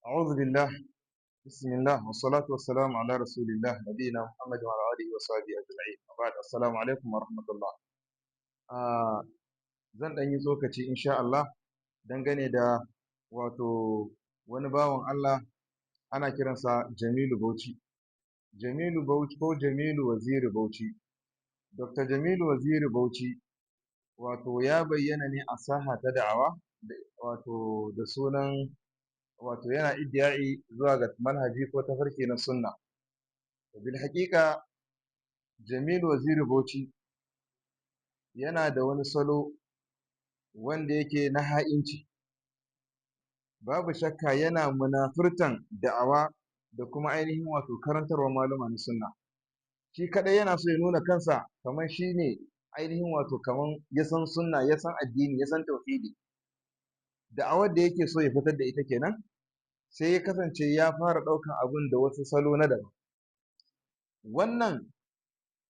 أعوذ بالله بسم الله والصلاة والسلام على رسول الله نبينا محمد وعلى آله وصحبه أجمعين وبعد السلام عليكم ورحمة الله zan ɗan yi tsokaci insha Allah dangane da wato wani bawan Allah ana kiransa Jamilu Bauchi Jamilu Bauchi ko Jamilu Waziri Bauchi Dr. Jamilu Waziri Bauchi wato ya bayyana ne a saha ta da'awa wato da sunan wato yana iddiya'i zuwa ga manhaji ko tafarki na sunna bil haƙiƙa Jamilu Waziri Bauchi yana da wani salo wanda yake na ha'inci babu shakka yana munafurtan da'awa da kuma ainihin wato karantarwa malama na sunna shi kadai yana so ya nuna kansa kamar shi ne ainihin wato kamar ya san sunna ya san addini ya san tauhidi da'awar da yake so ya fitar da ita kenan sai ya kasance ya fara ɗaukan abin da wasu salo na daban wannan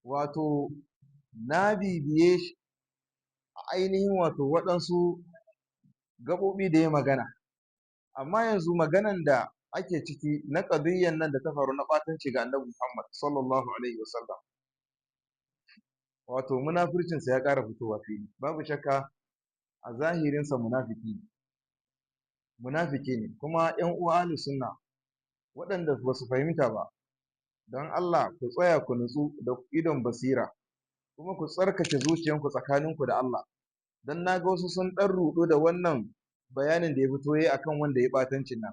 wato na bibiye shi ainihin wato waɗansu gaɓoɓi da ya magana amma yanzu maganan da ake ciki na ƙadiyyan nan da ta faru na ɓatanci ga annabi Muhammad sallallahu alaihi wasallam wato munafircinsa ya ƙara fitowa fili babu shakka a zahirinsa munafiki ne kuma ƴan uwa ahlus sunna waɗanda ba su fahimta ba don Allah ku tsaya ku nutsu da idon basira kuma ku tsarkake zuciyanku tsakaninku da Allah don na ga wasu sun ɗan ruɗu da wannan bayanin da ya fito yayi akan wanda ya ɓatancin nan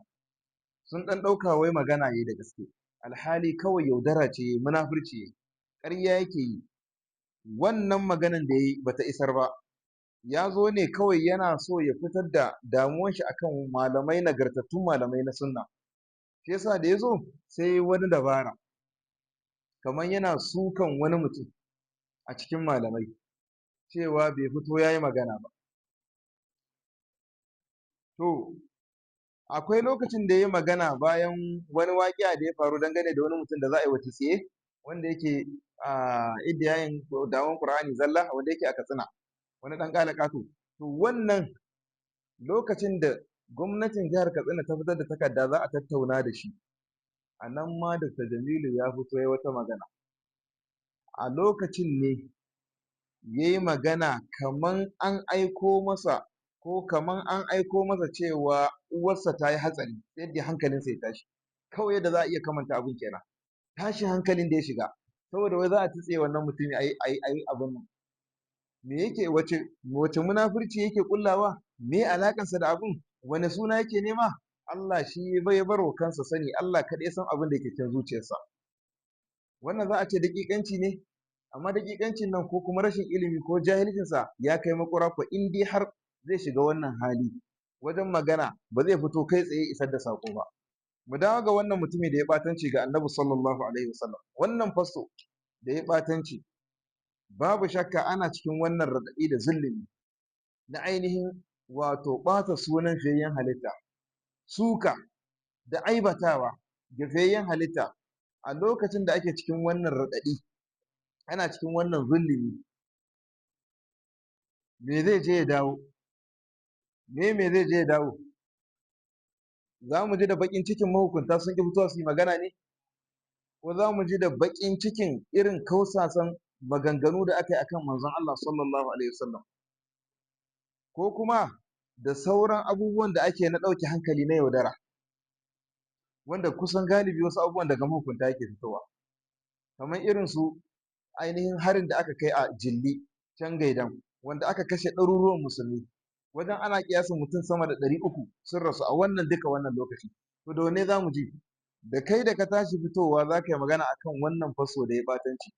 sun ɗan ɗauka wai magana yayi da gaske alhali kawai yaudara ce munafurci yayi ƙarya yake yi wannan maganan da yayi bata isar ba ya zo ne kawai yana so ya fitar da damuwar shi akan malamai nagartattun malamai na sunna shi yasa da ya zo sai wani dabara kamar yana sukan wani mutum a cikin malamai cewa bai fito ya yi magana ba to akwai lokacin da ya yi magana bayan wani waƙiya da ya faru dangane da wani mutum da za a yi wa tsiye wanda yake iddiyayin dawon Qur'ani zalla wanda yake a Katsina wani ɗan ƙato to wannan lokacin da gwamnatin jihar Katsina ta fitar da takarda za a tattauna da shi a nan ma Dr. Jamilu ya fito ya wata magana a lokacin ne ya yi magana kaman an aiko masa ko kaman an aiko masa cewa uwarsa ta yi hatsari yadda hankalinsa ya tashi kawai yadda za a iya kamanta abin kenan tashi hankalin da ya shiga saboda wai za a tutse wannan mutumi a yi abin nan me yake wace munafurci yake kullawa me alakansa da abin wani suna yake nema Allah shi bai bar wa kansa sani Allah kaɗai san abin da yake cikin zuciyarsa wannan za a ce daƙiƙanci ne amma daƙiƙancin nan ko kuma rashin ilimi ko jahilcinsa ya kai makura ko in dai har zai shiga wannan hali wajen magana ba zai fito kai tsaye isar da sako ba mu dawo ga wannan mutumi da ya ɓatanci ga annabi sallallahu alaihi wasallam wannan fasto da ya ɓatanci babu shakka ana cikin wannan raɗaɗi da zulumi na ainihin wato ɓata sunan fiyayyen halitta suka da aibatawa ga fiyayyen halitta a lokacin da ake cikin wannan raɗaɗi ana cikin wannan zulumi me zai je ya dawo me zai je ya dawo za mu ji da baƙin cikin mahukunta sun ƙi fitowa su yi magana ne ko za mu ji da baƙin cikin irin kausasan maganganu da aka yi akan manzon Allah sallallahu alaihi wasallam ko kuma da sauran abubuwan da ake na ɗauke hankali na yaudara wanda kusan galibi wasu abubuwan daga mahukunta yake fitowa kamar irin su ainihin harin da aka kai a Jilli can Gaidan wanda aka kashe ɗaruruwan musulmi wajen ana kiyasin mutum sama da 300 sun rasu a wannan lokaci to da wane za mu ji da kai da ka tashi fitowa za ka yi magana akan wannan faso da ya ɓatanci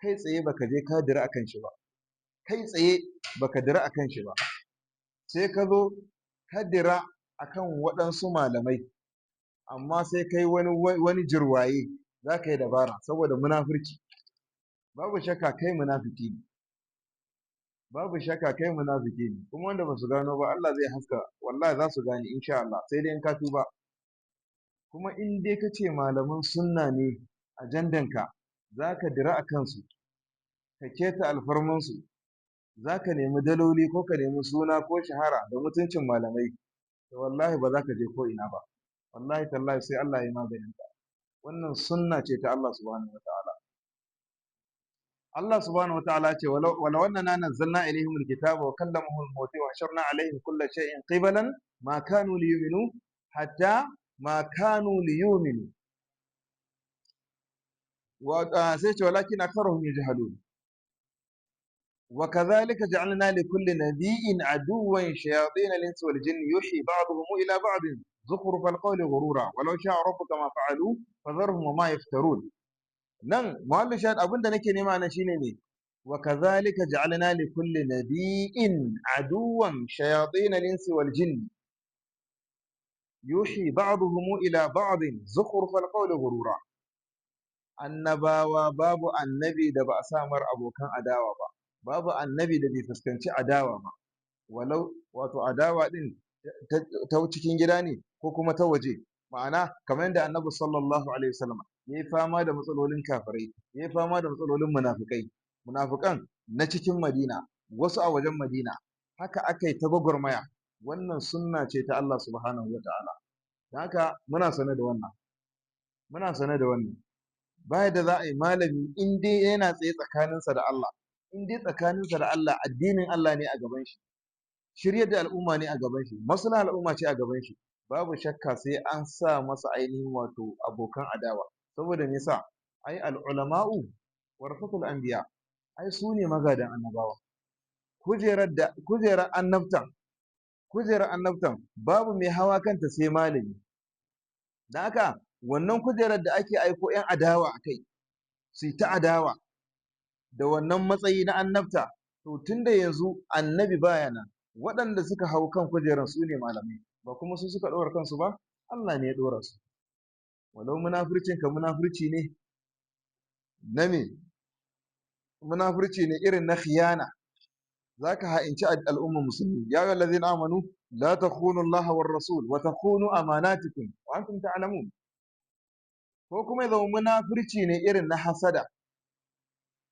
kai tsaye baka je ka dira akan shi ba kai tsaye baka dira akan shi ba sai ka zo ka dira akan waɗansu malamai amma sai kai wani jirwaye za ka yi dabara saboda munafurci babu shakka kai munafiki ne babu shakka kai munafiki ne kuma wanda ba su gano ba Allah zai haska wallahi za su gane insha Allah sai dai in ka tuba kuma in dai ka ce malaman sunna ne ajandanka za ka dira a kansu ka keta alfarmansu za ka nemi daloli ko ka nemi suna ko shahara da mutuncin malamai to wallahi ba za ka je ko ina ba wallahi tallahi sai Allah ya maganin ta. Wannan sunna ce ta Allah subhanahu wataala. Allah subhanahu wataala ce walau annana nazzalna ilayhim alkitaba wa kallamahum al-mauta wa hasharna alayhim kulla shay'in qibalan ma kanu liyu'minu hatta ma kanu liyu'minu wa sai ce walakin aktharuhum yajhalun wa kadhalika ja'alna li kulli nabiyyin aduwwan shayatin al-insi wal jinni yuhi ba'dhum ila ba'din zukhruf al-qawli ghurura walau sha'a rabbuka ma fa'alu fadharhum wa ma yaftarun. Nan muhallu shahid abinda nake nema nan shine ne wa kadhalika ja'alna li kulli nabiyyin aduwwan shayatin al-insi wal jinni yuhi ba'dhum ila ba'din zukhruf al-qawli ghurura. Annabawa babu annabi da ba a samar abokan adawa ba, babu annabi da bai fuskanci adawa ba, walau wato adawa din ta cikin gida ne ko kuma ta waje. Ma'ana kamar yadda annabi sallallahu alaihi wasallam ya yi fama da matsalolin kafirai, ya yi fama da matsalolin munafikai, munafikan na cikin Madina, wasu a wajen Madina, haka aka yi ta gwagwarmaya. Wannan sunna ce ta Allah subhanahu wa ta'ala. Haka muna sane da wannan, muna sane da wannan. Baya da za a yi malami in dai yana tsaye tsakaninsa da Allah, in dai tsakaninsa da Allah addinin Allah ne a gaban shi, shiryar da al'umma ne a gaban shi, maslaha al'umma ce a gaban shi, babu shakka sai an sa masa ainihin wato abokan adawa. Saboda me yasa? Ai al'ulama'u warasatul anbiya, ai su ne magadan annabawa. Kujerar annabtan babu mai hawa kanta sai malami. Da haka wannan kujerar da ake aiko 'yan adawa a kai su ta adawa da wannan matsayi na annabta, to tunda yanzu annabi baya nan, waɗanda suka hau kan kujerar su ne malamai, ba kuma su suka ɗora kansu ba, Allah ne ya ɗora su. Walau munafircin ka munafirci ne na me? Munafirci ne irin na khiyana, za ka ha'inci al'ummar musulmi. Ya ayyuhal ladzina amanu la takhunu Allah war rasul wa takhunu amanatikum wa antum ta'lamun. Ko kuma ya zama munafirci ne irin na hasada,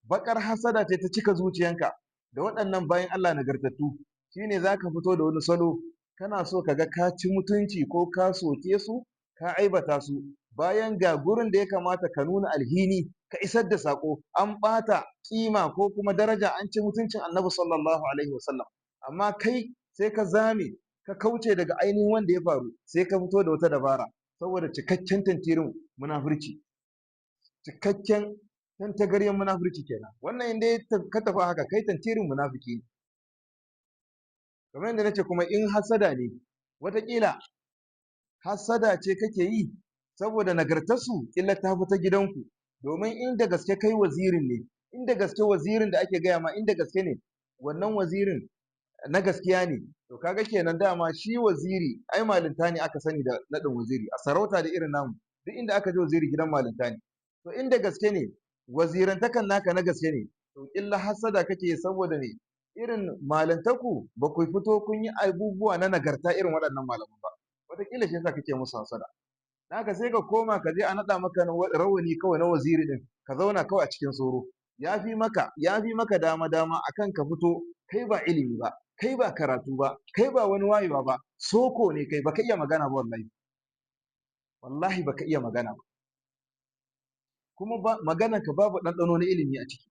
bakar hasada ce ta cika zuciyanka da waɗannan bayan Allah nagartattu, shine za ka fito da wani salo, kana so ka ga ka ci mutunci ko ka soke su, ka aibata su, bayan ga gurin da ya kamata ka nuna alhini, ka isar da sako, an ɓata kima ko kuma daraja, an ci mutuncin annabi sallallahu alaihi wasallam, amma kai sai ka zame, ka kauce daga ainihin wanda ya faru, sai ka fito da wata dabara, saboda cikakken tantirin munafurci, cikakken tantagaryen munafurci kenan. Wannan inda ka tafi haka kai tantirin munafiki ne. Kamar yadda nace kuma in hasada ne, wataƙila hasada ce kake yi saboda nagartarsu illa ta fi ta gidanku, domin inda gaske kai wazirin ne, inda gaske wazirin da ake gaya ma inda gaske ne, wannan wazirin na gaskiya ne, to kaga kenan dama shi waziri ai malinta ne aka sani da naɗin waziri a sarauta da irin namu, duk inda aka je waziri gidan malinta ne. To inda gaske ne wazirantakan naka na gaske ne, to illa hasada kake saboda ne irin malantaku ba ku fito kun yi abubuwa na nagarta irin waɗannan malaman ba, wataƙila shi yasa kake musu hasada. Haka sai ka koma ka je a naɗa maka rawani kawai na waziri ɗin, ka zauna kawai a cikin tsoro, ya fi maka dama akan ka fito kai ba ilimi ba, kai ba karatu ba, kai ba wani wayewa ba, soko ne kai, baka iya magana ba wallahi, wallahi baka iya magana ba, kuma maganarka babu ɗanɗano na ilimi a ciki,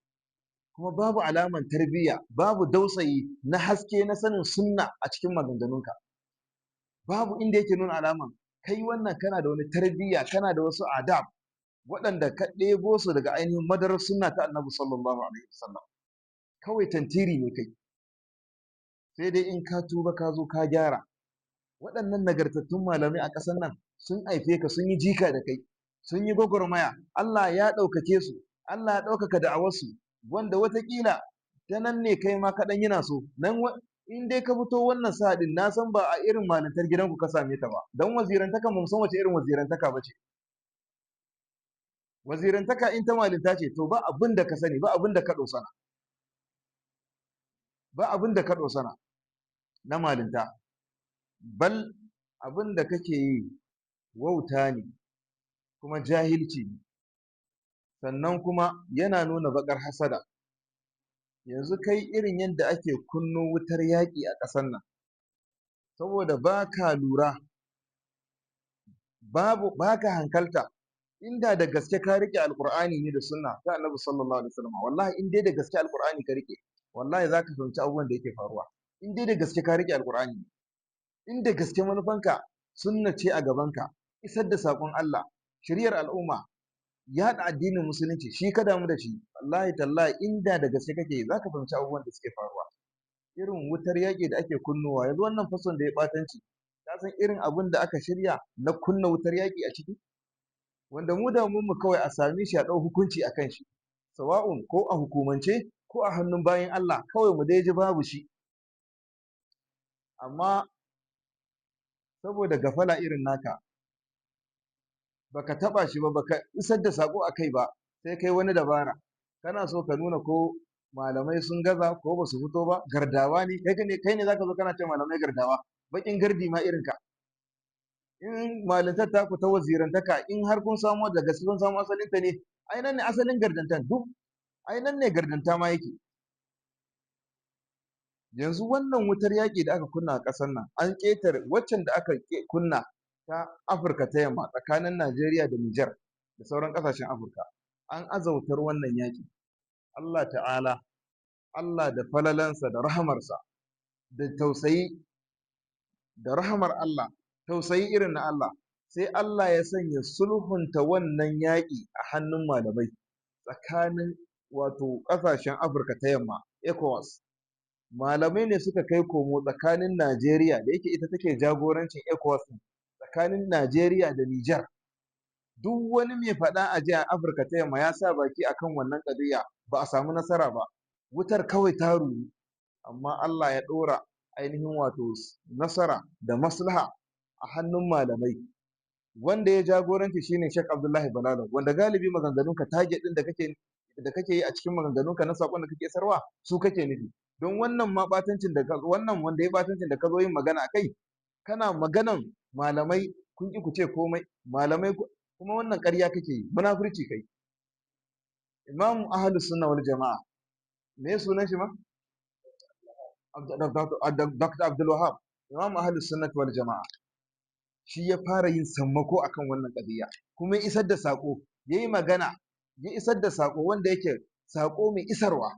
kuma babu alaman tarbiyya, babu dausayi na haske na sanin sunna a cikin maganganunka, babu inda yake nuna alaman kai wannan kana da wani tarbiyya, kana da wasu adab waɗanda ka ɗebo su daga ainihin madarar sunna ta annabi sallallahu alaihi wasallam. Kawai tantiri ne kai, sai dai in ka tuba ka zo ka gyara. Waɗannan nagartattun malamai a ƙasar nan sun haife ka, sun yi jika da kai, sun yi gwagwarmaya, Allah ya ɗaukake su, Allah ya ɗaukaka da'awarsu, wanda wataƙila ta nan ne kai ma kaɗan yana so. Nan in dai ka fito wannan sa'adin, na san ba a irin malintar gidanku ka same ta ba, don wazirantaka ba mu san wace irin wazirantaka ba ce. Wazirantaka in ta malinta ce, to ba abin da ka sani, ba abin da ka ɗosana, ba abin da ka ɗosana na malinta, bal abin da kake yi wauta ne, kuma jahilci ne, sannan kuma yana nuna baƙar hasada. Yanzu kai irin yadda ake kunno wutar yaƙi a ƙasar nan, saboda ba ka lura baka hankalta inda da gaske ka rike alqur'ani ne da sunna ta annabi sallallahu alaihi wasallam wallahi in dai da gaske alqur'ani ka rike wallahi zaka fahimci abubuwan da yake faruwa in dai da gaske ka rike alqur'ani in da gaske manufanka sunna ce a gabanka isar da sakon Allah shiriyar al'umma yaɗa addinin musulunci shi ka damu da shi wallahi tallahi inda da gaske kake zaka fahimci abubuwan da suke faruwa irin wutar yaƙi da ake kunnowa yanzu wannan fason da ya ɓatanci ka san irin abin da aka shirya na kunna wutar yaƙi a ciki wanda mu da mu kawai a same shi a ɗau hukunci a kan shi sawa'un ko a hukumance ko a hannun bayan Allah kawai mu dai ji babu shi amma saboda gafala irin naka baka taɓa shi ba baka isar da sako a kai ba sai kai wani dabara kana so ka nuna ko malamai sun gaza ko ba su fito ba gardawa ne kai ne zaka zo kana ce malamai gardawa bakin gardi ma irin ka in malintar ta ku ta wazirantaka in har kun samu da gaske kun samu asalin ta ne ai nan ne asalin gardantan duk ai nan ne gardanta ma yake yanzu wannan wutar yaƙi da aka kunna a ƙasar nan an ƙetare waccan da aka kunna ta Afirka ta yamma tsakanin Najeriya da Nijar da sauran ƙasashen Afirka an azautar wannan yaƙi Allah ta'ala Allah da falalansa da rahamarsa da tausayi da rahamar Allah tausayi irin na Allah sai Allah ya sanya sulhunta wannan yaƙi a hannun malamai tsakanin wato ƙasashen Afirka ta yamma ECOWAS malamai ne suka kai komo tsakanin Najeriya da yake ita take jagorancin ECOWAS tsakanin Najeriya da Nijar duk wani mai faɗa a jiya Afirka ta yamma ya sa baki akan wannan ƙadiyya ba a samu nasara ba wutar kawai ta ruru amma Allah ya ɗora ainihin wato nasara da maslaha a hannun malamai wanda ya jagoranci shine Sheikh Abdullahi Balalo wanda galibi maganganunka target din da kake yi a cikin maganganunka na sakon da kake sarwa su kake nufi don wannan ma batancin da wannan wanda ya batancin da ka zo yin magana akai kana maganan malamai kun ki ku ce komai malamai kuma wannan ƙarya kake yi munafurci kai Imam Ahlus Sunna wal Jama'a me sunan shi ma Dr. Abdul Wahab Imam Ahlus Sunna wal Jama'a shi ya fara yin sammako akan wannan ƙadiyya kuma ya isar da sako yayi magana ya isar da sako wanda yake sako mai isarwa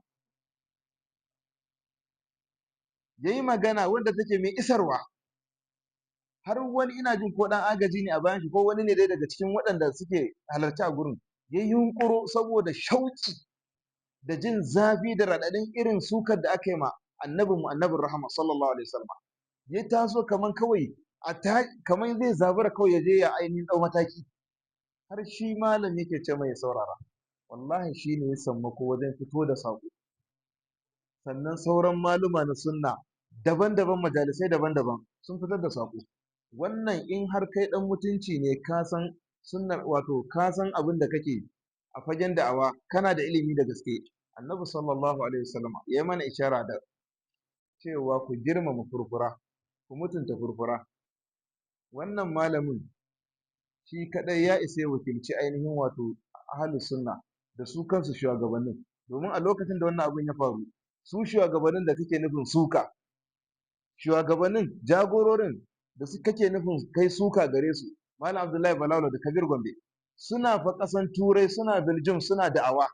yayi magana wanda take mai isarwa har wani ina jin ko dan agaji ne a bayan shi ko wani ne dai daga cikin waɗanda suke halarci a gurin ya yunkuro saboda shauki da jin zafi da raɗaɗin irin sukar da aka yi ma annabin rahama sallallahu alaihi wasallam ya taso kaman kawai kamar zai zabura kawai ya je ya ainihin ɗau mataki har shi malam yake ce mai saurara wallahi shi ne ya sammako wajen fito da saƙo sannan sauran maluma na sunna daban-daban majalisai daban-daban sun fitar da saƙo wannan in har kai ɗan mutunci ne ka san sunnar wato ka san abin da kake a fagen da'awa kana da ilimi da gaske annabi sallallahu alaihi wasallam ya yi mana ishara da cewa ku girmama furfura ku mutunta furfura wannan malamin shi kadai ya isa ya wakilci ainihin wato ahlus sunna da su kansu shugabannin domin a lokacin da wannan abin ya faru su shugabannin da kake nufin suka shugabannin jagororin da su kake nufin kai suka gare su malam Abdullahi Balalo da Kabir Gombe suna fa kasan turai suna Belgium suna da'awa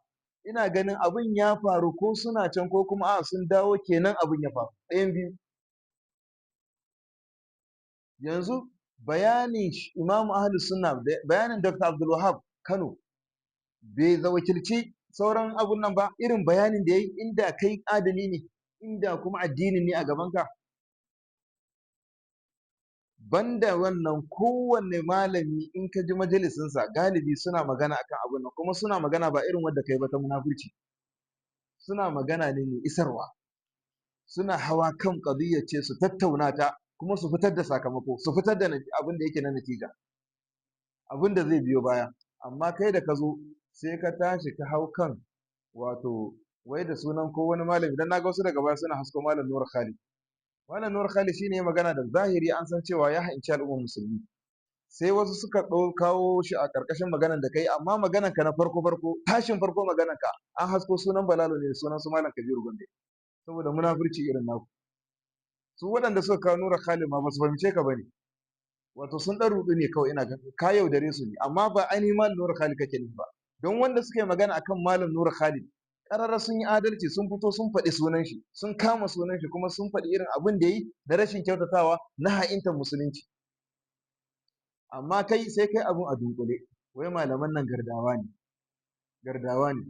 ina ganin abin ya faru ko suna can ko kuma a sun dawo kenan abin ya faru ɗayan biyu yanzu bayanin Imam Ahlus Sunna bayanin Dr. Abdul Wahab Kano bai wakilci sauran abun nan ba irin bayanin da yayi inda kai adali ne inda kuma addinin ne a gabanka banda wannan kowanne malami in ka ji majalisinsa galibi suna magana akan abun nan kuma suna magana ba irin wanda kai ba ta munafurci suna magana ne mai isarwa suna hawa kan qadiyyar ce su tattauna ta kuma su fitar da sakamako su fitar da abin da yake na natija abin da zai biyo baya amma kai da ka zo sai ka tashi ka hau kan wato wai da sunan ko wani malami dan naga wasu daga baya suna hasko malam Nur Khalid malam Nur Khalid shine magana da zahiri an san cewa ya ha'inci al'ummar musulmi sai wasu suka kawo shi a karkashin maganar da kai amma maganar ka na farko tashin farko maganar ka an hasko sunan Balalo ne da sunan su malam Kabiru Gombe saboda munafurci irin naku su waɗanda suka kawo Nura Khalid ma ba su fahimce ka bane wato sun ɗan ruɗu ne kawai ina ganin ka yaudare su ne amma ba ainihin Malam Nura Khalid kake nufi ba don wanda suka yi magana akan Malam Nura Khalid ƙarara sun yi adalci sun fito sun faɗi sunan shi sun kama sunan shi kuma sun faɗi irin abin da yi da rashin kyautatawa na ha'intar musulunci amma kai sai kai abin a dunkule wai malaman nan gardawa ne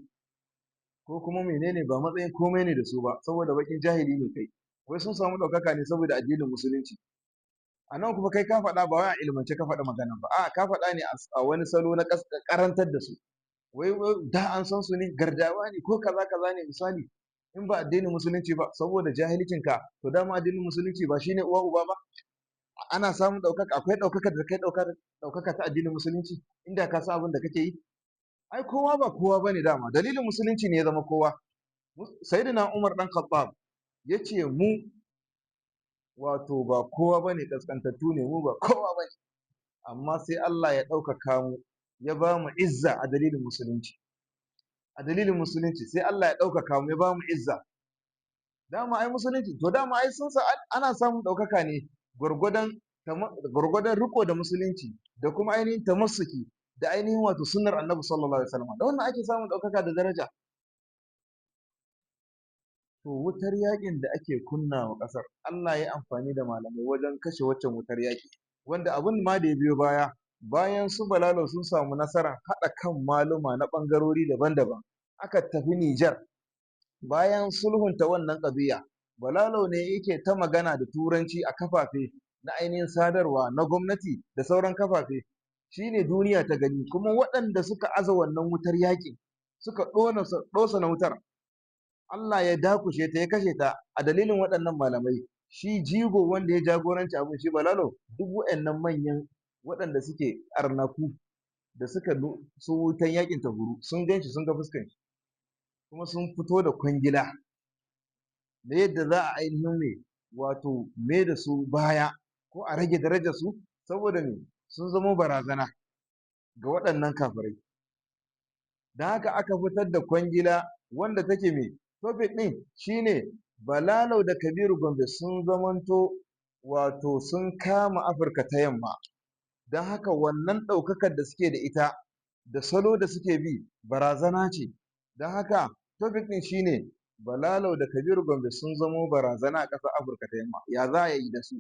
ko kuma menene ba matsayin komai ne da su ba saboda bakin jahili ne kai wai sun samu ɗaukaka ne saboda addinin musulunci a nan kuma kai ka faɗa ba wai a ilmance ka faɗi magana ba a ka faɗa ne a wani salo na karantar da su wai da an san su ne gardawa ne ko kaza kaza ne misali in ba addinin musulunci ba saboda jahilcin ka to dama addinin musulunci ba shine uwa uba ba ana samun ɗaukaka akwai ɗaukaka da kai ɗaukaka ta addinin musulunci inda ka san abin da kake yi ai kowa ba kowa bane dama dalilin musulunci ne ya zama kowa sayyidina Umar dan Khattab yace mu wato ba kowa bane kaskantattu ne mu ba kowa bane amma sai Allah ya ɗaukaka mu ya ba mu izza a dalilin musulunci sai Allah ya ɗaukaka mu ya ba mu izza dama ai musulunci to dama ai sun sa ana samun ɗaukaka ne gwargwadon riko da musulunci da kuma ainihin tamassuki da ainihin wato sunnar annabi sallallahu alaihi wasallam da wannan ake samun ɗaukaka da daraja to wutar yakin da ake kunna wa ƙasar Allah ya amfani da malamai wajen kashe waccan wutar yaki wanda abin ma da ya biyo baya bayan su balalo sun samu nasarar haɗa kan maluma na ɓangarori daban-daban aka tafi Nijar bayan sulhunta wannan ƙabiya balalo ne yake ta magana da turanci a kafafe na ainihin sadarwa na gwamnati da sauran kafafe shine duniya ta gani kuma waɗanda suka aza wannan wutar yaƙi suka ɗosa na wutar Allah ya dakushe ta ya kashe ta a dalilin waɗannan malamai shi jigo wanda ya jagoranci abin shi balalo duk waɗannan manyan waɗanda suke arnaku da suka su wutan yaƙin ta guru sun gan shi sun ga fuskan shi kuma sun fito da kwangila da yadda za a ainihin ne wato me da su baya ko a rage darajar su saboda me sun zama barazana ga waɗannan kafirai da haka aka fitar da kwangila wanda take me topic ɗin shine Balalau da Kabiru Gombe sun zamanto wato sun kama Afirka ta yamma don haka wannan ɗaukakar da suke da ita da salo da suke bi barazana ce don haka topic ɗin shine Balalau da Kabiru Gombe sun zamo barazana a ƙasar Afirka ta yamma ya za a yi da su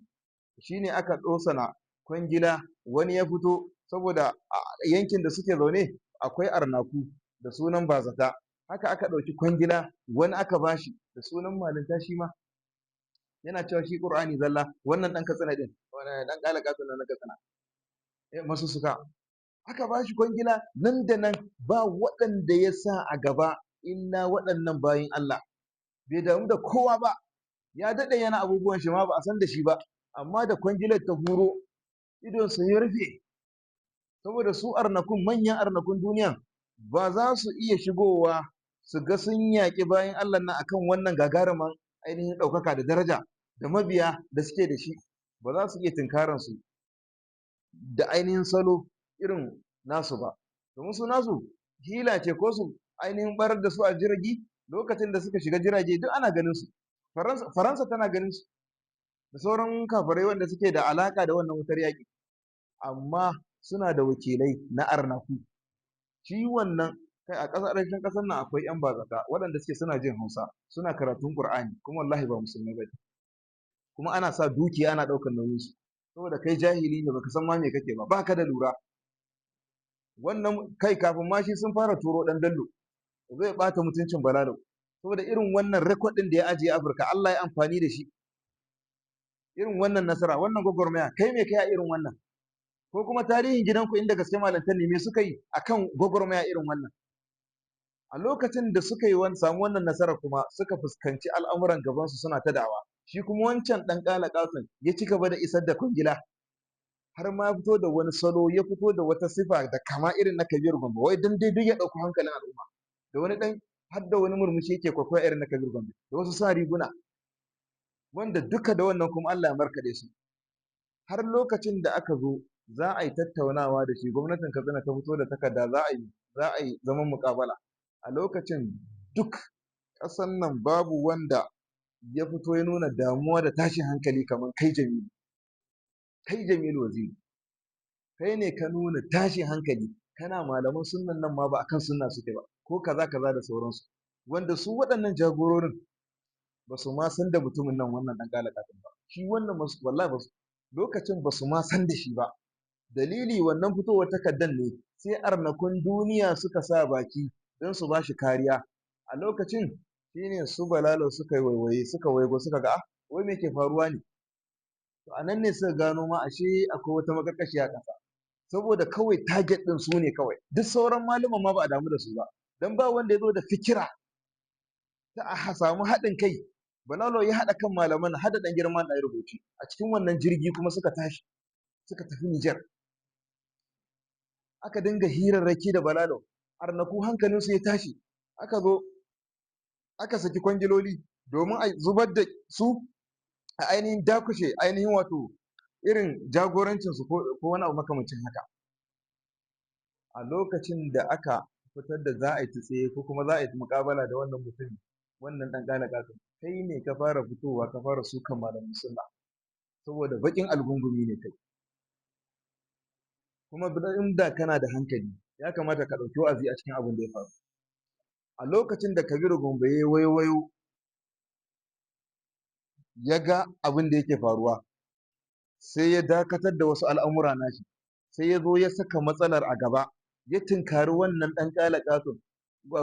shine aka ɗosana kwangila wani ya fito saboda yankin da suke zaune akwai arnaku da sunan bazata haka aka ɗauki kwangila wani aka bashi da sunan malinta shi ma yana cewa shi Qur'ani zalla wannan ɗan katsina ɗin ɗan ƙala ƙato na katsina masu suka aka bashi kwangila nan da nan ba waɗanda ya sa a gaba illa waɗannan bayin Allah bai damu da kowa ba ya daɗe yana abubuwan shi ma ba a san da shi ba amma da kwangilar ta huro idonsa ya rufe saboda su arnakun manyan arnakun duniya ba za su iya shigowa su ga sun yaƙi bayan Allah nan akan wannan gagarumin ainihin ɗaukaka da daraja da mabiya da suke da shi ba za su iya tunkaran su da ainihin salo irin nasu ba domin su nasu hila ce ko su ainihin barar da su a jirgi lokacin da suka shiga jirage duk ana ganin su Faransa tana ganin su da sauran kafirai wanda suke da alaka da wannan wutar yaƙi amma suna da wakilai na arnaku shi wannan kai a ƙasashen ƙasar nan akwai yan bazata waɗanda suke suna jin Hausa suna karatun Qur'ani kuma wallahi ba musulmai bane kuma ana sa dukiya ana ɗaukar nauyin su saboda kai jahili ne baka san ma me kake ba baka da lura wannan kai kafin ma shi sun fara turo dan dallo zai bata mutuncin Balalo saboda irin wannan record din da ya ajiye Afirka Allah ya amfani da shi irin wannan nasara wannan gwagwarmaya kai me kai a irin wannan ko kuma tarihin gidanku inda gaske malantan ne me suka yi akan gwagwarmaya irin wannan a lokacin da suka yi samu wannan nasara kuma suka fuskanci al'amuran gabansu suna ta dawa shi kuma wancan dan kala kasan ya ci gaba da isar da kwangila har ma fito da wani salo ya fito da wata sifa da kama irin na Kabir Gombe wai dan dai duk ya dauki hankalin al'umma da wani dan har da wani murmushi yake kwakwaya irin na Kabir Gombe da wasu sa riguna wanda duka da wannan kuma Allah ya markade su har lokacin da aka zo za a yi tattaunawa da shi gwamnatin Katsina ta fito da takarda za a yi zaman muƙabala a lokacin duk ƙasan nan babu wanda ya fito ya nuna damuwa da tashin hankali kamar kai Jamilu Waziri kai ne ka nuna tashin hankali, kana malaman sunnan nan ma ba akan sunna suke ba, ko kaza kaza da sauransu, wanda su waɗannan jagororin ba su ma san da mutumin nan wannan ɗan ƙalaƙaton ba, shi wannan wallahi ba su lokacin ba su ma san da shi ba, dalili wannan fitowar takardar ne sai arnakun duniya suka sa baki don su ba shi kariya, a lokacin shine su Balalo suka yi waiwaye suka waigo suka ga wai me ke faruwa ne, to a nan ne suka gano ma ashe akwai wata maƙarƙashiya a ƙasa, saboda kawai target ɗin su ne kawai, duk sauran malaman ma ba a damu da su ba, don ba wanda ya zo da fikira ta a samu haɗin kai. Balalo ya haɗa kan malaman hada ɗan girman ɗan rubuci a cikin wannan jirgi kuma suka tashi suka tafi Nijar. Aka dinga hirarraki da Balalo, arnaku hankalinsu ya tashi, aka zo aka saki kwangiloli domin a zubar da su a ainihin dakushe ainihin wato irin jagorancinsu ko wani abu makamancin haka. A lokacin da aka fitar da za a yi tsaye ko kuma za a yi muƙabala da wannan mutum wannan ɗan ƙalaƙaton, kai ne ka fara fitowa ka fara sukan malamin sunna saboda baƙin algungumi ne kai, kuma inda kana da hankali ya kamata ka ɗauki wa'azi a cikin abin da ya faru. A lokacin da Kabiru Gombe ya waiwayo ya ga abin da yake faruwa, sai ya dakatar da wasu al'amura nashi, sai ya zo ya saka matsalar a gaba, ya tunkari wannan ɗan ƙalaƙaton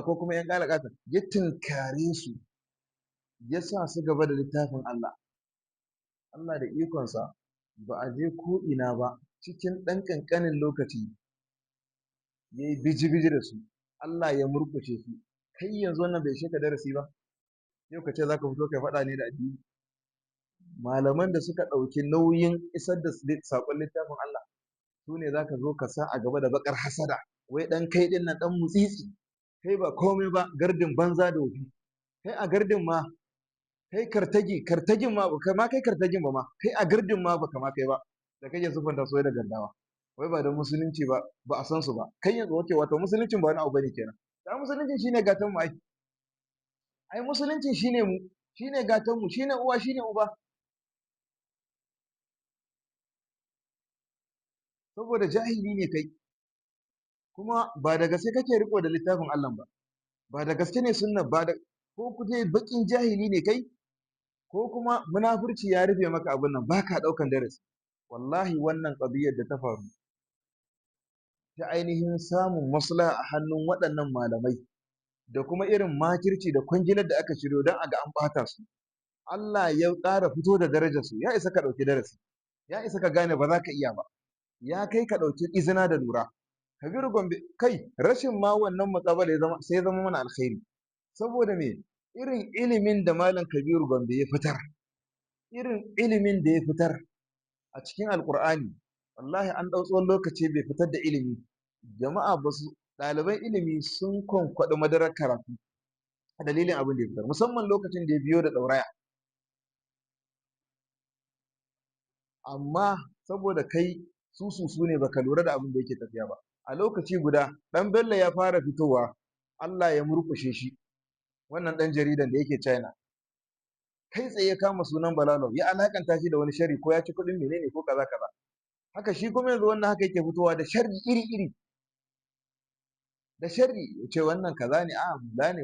ko kuma ‘yan ƙalaƙaton, ya tunkare su, ya sa su gaba da littafin Allah. Allah da ikonsa ba a je ko'ina ba, cikin ɗan ƙanƙanin lokaci ya yi biji-biji da su, Allah ya murƙushe su. Kai yanzu wannan bai ishe ka darasi ba? Yau ka ce za ka fito kai faɗa ne da addini? Malaman da suka ɗauki nauyin isar da saƙon littafin Allah su ne za ka zo ka sa a gaba da baƙar hasada, wai ɗan kai ɗin nan ɗan mutsitsi, kai ba komai ba, gardin banza da wofi, kai a gardin ma kai kartagin ma ba ma kai kartagin ba ma, kai a gardin ma ba kama kai ba, da kake sufanta soyayya da gardawa, wai ba da musulunci ba, ba a san su ba, kai yanzu wato musuluncin ba wani abu bane kenan, da musuluncin shine gatan mu ai musuluncin shine mu, shine gatan mu, shine uwa shine uba. Saboda jahili ne kai, kuma ba da gaske kake riko da littafin Allah ba, ba da gaske ne sunna ba da ko kuje bakin jahili ne kai, ko kuma munafurci ya rufe maka abin nan baka daukan darasi. Wallahi wannan qadiyar da ta faru ta ainihin samun maslaha a hannun waɗannan malamai da kuma irin makirci da kwangilar da aka shiryo don a ga an bata su, Allah ya ƙara fito da darajarsu, ya isa ka ɗauki darasi, ya isa ka gane ba za ka iya ba, ya kai ka ɗauki izina da lura. Kabiru Gombe kai rashin ma wannan muƙabala sai zama mana alkhairi, saboda me irin ilimin da malam Kabiru Gombe ya fitar, irin ilimin da ya fitar a cikin Alƙur'ani, wallahi an ɗau tsawon lokaci bai fitar da ilimi, jama'a ba su ɗaliban ilimi sun kwankwaɗi madarar karatu a dalilin abin da ya fitar, musamman lokacin da ya biyo da ɗauraya. Amma saboda kai su ne baka lura da abin da yake tafiya ba, a lokaci guda ɗan Bello ya fara fitowa, Allah ya murƙushe shi, wannan ɗan jaridan da yake China, kai tsaye ya kama sunan Balalo ya alakanta shi da wani sharri ko ya ci kuɗin menene ko kaza kaza, haka shi kuma yanzu wannan haka yake fitowa da sharri iri-iri, da sharri ya ce wannan kaza ne bula ne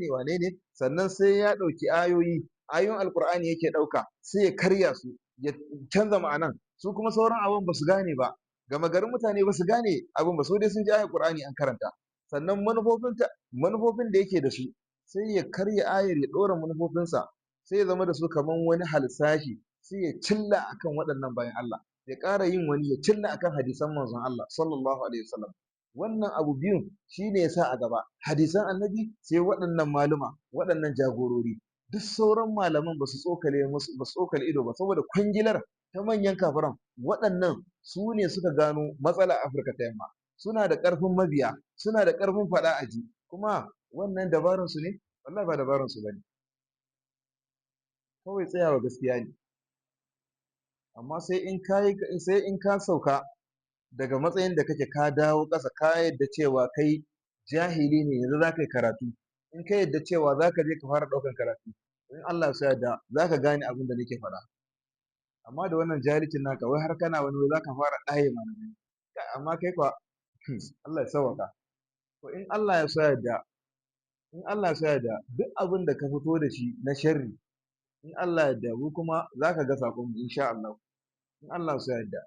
wane ne, sannan sai ya ɗauki ayoyin Alƙur'ani yake ɗauka sai ya karya su ya canza ma'anan, su kuma sauran abin ba su gane ba, gama garin mutane ba su gane abin ba, su dai sun ji ayar Qur'ani an karanta, sannan manufofin da yake da su sai ya karya ayar ya ɗora manufofinsa, sai ya zama da su kamar wani halsashi, sai ya cilla akan waɗannan bayan Allah, ya ƙara yin wani ya cilla akan hadisan manzon Allah sallallahu alaihi wasallam. Wannan abu biyun shine ya sa a gaba, hadisan annabi sai waɗannan maluma, waɗannan jagorori, duk sauran malaman ba su tsokale ido ba, saboda kwangilar ta manyan kafiran, waɗannan su ne suka gano matsala Afirka ta yamma, suna da ƙarfin mabiya, suna da ƙarfin faɗa a ji, kuma wannan dabarunsu ne? Wallahi ba dabarunsu ba ne, kawai tsayawa gaskiya ne. Amma sai in ka sauka daga matsayin da kake ka dawo ƙasa, ka yadda cewa kai jahili ne yanzu za ka yi karatu, in ka yadda cewa za ka je ka fara ɗaukan karatu, in Allah ya yarda za ka gane abin da nake faɗa. Amma da wannan jahilcin naka wai har kana wani wai za ka fara ɗaye malamai, amma kai kwa Allah ya sauwaka. To in Allah ya so yarda, in Allah ya so yarda duk abin da ka fito da shi na sharri, in Allah ya yarda mu kuma za ka ga sakon mu insha Allah. In Allah ya so yarda.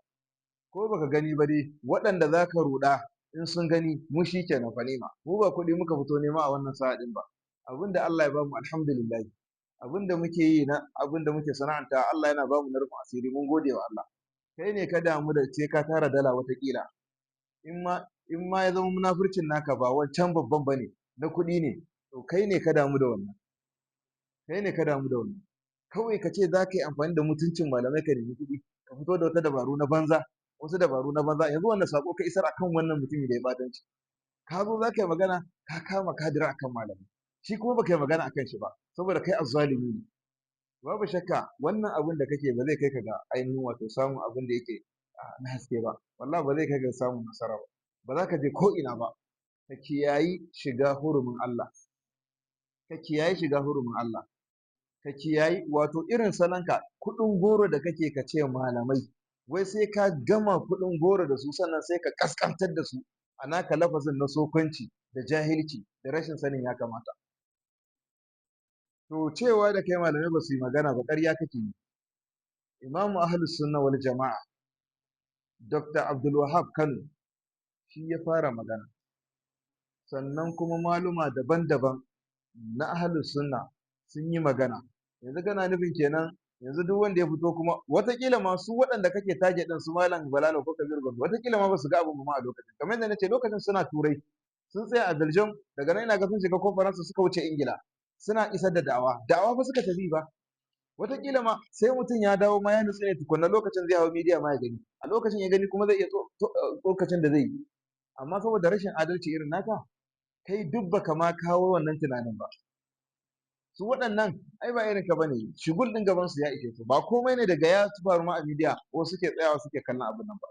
Ko baka gani ba dai waɗanda za ka ruɗa in sun gani mu shi kenan fa nema. Mu ba kuɗi muka fito nema a wannan sa'a ɗin ba. Abin da Allah ya bamu alhamdulillah. Abin da muke yi na abin da muke sana'anta Allah yana bamu na rufin asiri mun gode wa Allah. Kai ne ka damu da sai ka tara dala wataƙila. In ma ya zama munafurcin naka ba wancan babban ba ne, na kuɗi ne, to kai ne ka damu da wannan. Kai ne ka damu da wannan. Kawai ka ce za ka yi amfani da mutuncin malamai ka nemi kuɗi, ka fito da wata dabaru na banza, wasu dabaru na banza, yanzu wannan sako ka isar akan wannan mutumin da ya ɓatanci. Ka zo za ka yi magana ka kama kadira akan malamai. Shi kuma baka yi magana akan shi ba, saboda kai azzalimi ne. Babu shakka wannan abin da kake ba zai kai ka ga ainihin wato samun abin da yake na haske ba. Wallahi ba zai kai ga samun nasara ba. Ba za ka je ko ina ba. Ka kiyayi shiga hurumin Allah. Ka kiyayi shiga hurumin Allah. Ka kiyayi wato irin salonka kuɗin goro da kake ka ce malamai. Wai sai ka gama kuɗin goro da su sannan sai ka kaskantar da su a naka lafazin na sofanci da jahilci da rashin sanin ya kamata. To cewa da kai malamai ba su yi magana ba ƙarya kake yi. Imamu Ahlus Sunna wal Jama'a Dr. Abdul Wahab Kano shi ya fara magana. Sannan kuma maluma daban-daban na Ahlus Sunna sun yi magana. Yanzu kana nufin kenan yanzu duk wanda ya fito kuma watakila ma su waɗanda kake target ɗin su malam Balalo ko Kabir Gombe watakila ma ba su ga abin ma a lokacin. Kamar yadda nace lokacin suna Turai sun tsaya a Belgium daga nan ina ga sun shiga ko Faransa suka wuce Ingila. Suna isar da da'awa fa suka tafi ba wataƙila ma sai mutum ya dawo ma ya nutsu ne tukunna lokacin zai hau media ma ya gani a lokacin ya gani kuma zai iya lokacin da zai yi amma saboda rashin adalci irin naka kai duk baka ma kawo wannan tunanin ba su waɗannan ai ba irin ka bane shigul din gaban su ya ishe su ba komai ne daga ya faru ma a media ko suke tsayawa suke kallon abin nan ba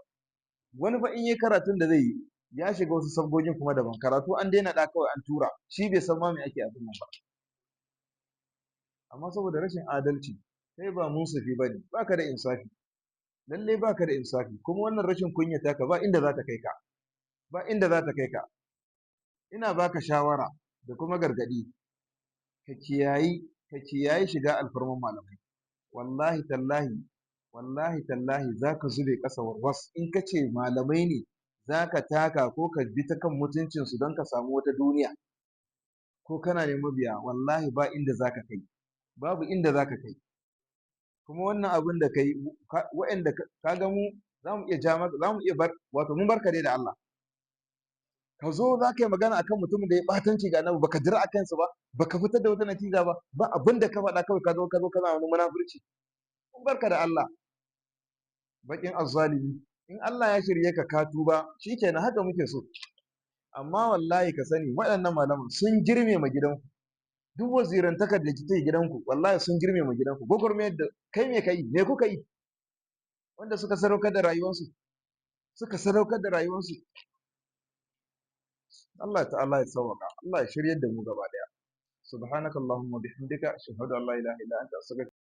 wani fa in yi karatun da zai yi ya shiga wasu sabgogin kuma daban karatu an daina da kawai an tura shi bai san ma me ake abin nan ba amma saboda rashin adalci kai ba musufi ba ne ba ka da insafi lalle ba ka da insafi kuma wannan rashin kunya taka ba inda za ta kai ka ba inda za ta kai ka ina baka shawara da kuma gargadi ka kiyayi shiga alfarman malamai wallahi tallahi za ka zube ƙasa warwas in ka ce malamai ne za ka taka ko ka bi ta kan mutuncinsu don ka samu wata duniya ko kana neman biya wallahi ba inda za ka kai babu inda za ka kai kuma wannan abin da kai waɗanda ka ga mu za mu iya ja maka za mu iya bar wato mun barka dai da Allah ka zo za ka yi magana akan mutumin da ya batanci ga annabi baka jira akan sa ba baka fitar da wata natija ba ba abin da ka faɗa kawai ka zo kana wani munafurci mun barka da Allah bakin azzalimi in Allah ya shirye ka ka tuba shikenan haka muke so amma wallahi ka sani waɗannan malaman sun girme ma gidanku duk wazirantakar da kike gidanku wallahi sun girme ma gidanku gwagwarmayar da kai me kai me kuka yi wanda suka sadaukar da rayuwarsu Allah ta'ala ya sauwaka Allah ya shiryar da mu gaba daya subhanakallahumma bihamdika ashhadu an la ilaha illa anta astaghfiruka